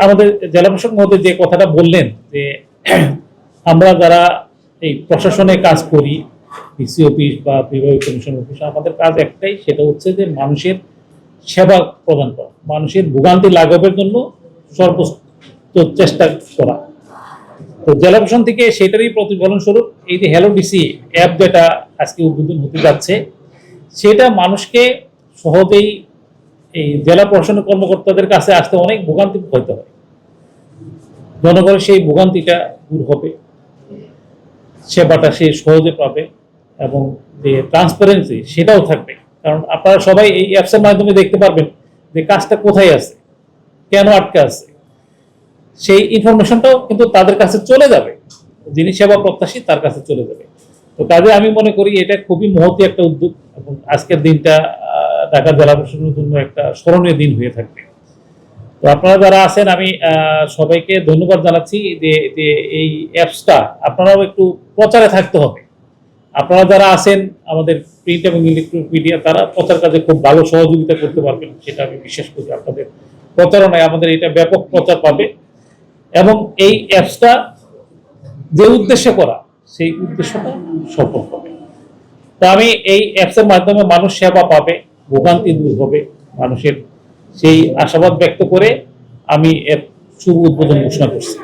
আমাদের জেলা প্রশাসক মহোদয় যে কথাটা বললেন যে আমরা যারা এই প্রশাসনে কাজ করি, ডিসি অফিস বা বিভাগীয় কমিশন অফিস, আমাদের কাজ একটাই, সেটা হচ্ছে যে মানুষের সেবা প্রদান করা, মানুষের ভোগান্তি লাঘবের জন্য সর্বোচ্চ চেষ্টা করা। তো জেলা প্রশাসন থেকে সেটারই প্রতিফলন স্বরূপ এই যে হ্যালো ডিসি অ্যাপ যেটা আজকে উদ্বোধন হতে যাচ্ছে, সেটা মানুষকে সহজেই এই জেলা প্রশাসনের কর্মকর্তাদের কাছে আসতে অনেক ভোগান্তি হতে হয়। জনগণের সেই ভোগান্তিটা দূর হবে, সেবাটা সে সহজে পাবে, এবং যে ট্রান্সপারেন্সি সেটাও থাকবে। কারণ আপনারা সবাই এই অ্যাপসের মাধ্যমে দেখতে পারবেন যে কাজটা কোথায় আছে, কেন আটকে আছে, সেই ইনফরমেশনটাও কিন্তু তাদের কাছে চলে যাবে, যিনি সেবা প্রত্যাশী তার কাছে চলে যাবে। তো কাজে আমি মনে করি এটা খুবই মহৎ একটা উদ্যোগ, এবং আজকের দিনটা ঢাকা জেলা প্রশাসনের জন্য একটা স্মরণীয় দিন হয়ে থাকবে। তো আপনারা যারা আছেন, আমি সবাইকে ধন্যবাদ জানাচ্ছি যে এই অ্যাপসটা আপনারাও একটু প্রচারে থাকতে হবে। আপনারা যারা আছেন আমাদের প্রিন্ট এবং ইলেকট্রনিক মিডিয়া, তারা প্রচার কাজে খুব ভালো সহযোগিতা করতে পারবেন, সেটা আমি বিশ্বাস করি। আপনাদের প্রচারণায় আমাদের এটা ব্যাপক প্রচার পাবে, এবং এই অ্যাপসটা যে উদ্দেশ্যে করা সেই উদ্দেশ্যটা সফল হবে। তো আমি এই অ্যাপসের মাধ্যমে মানুষ সেবা পাবে, ভোগান্তি দূর হবে মানুষের, সেই আশাবাদ ব্যক্ত করে আমি এর শুভ উদ্বোধন ঘোষণা করছি।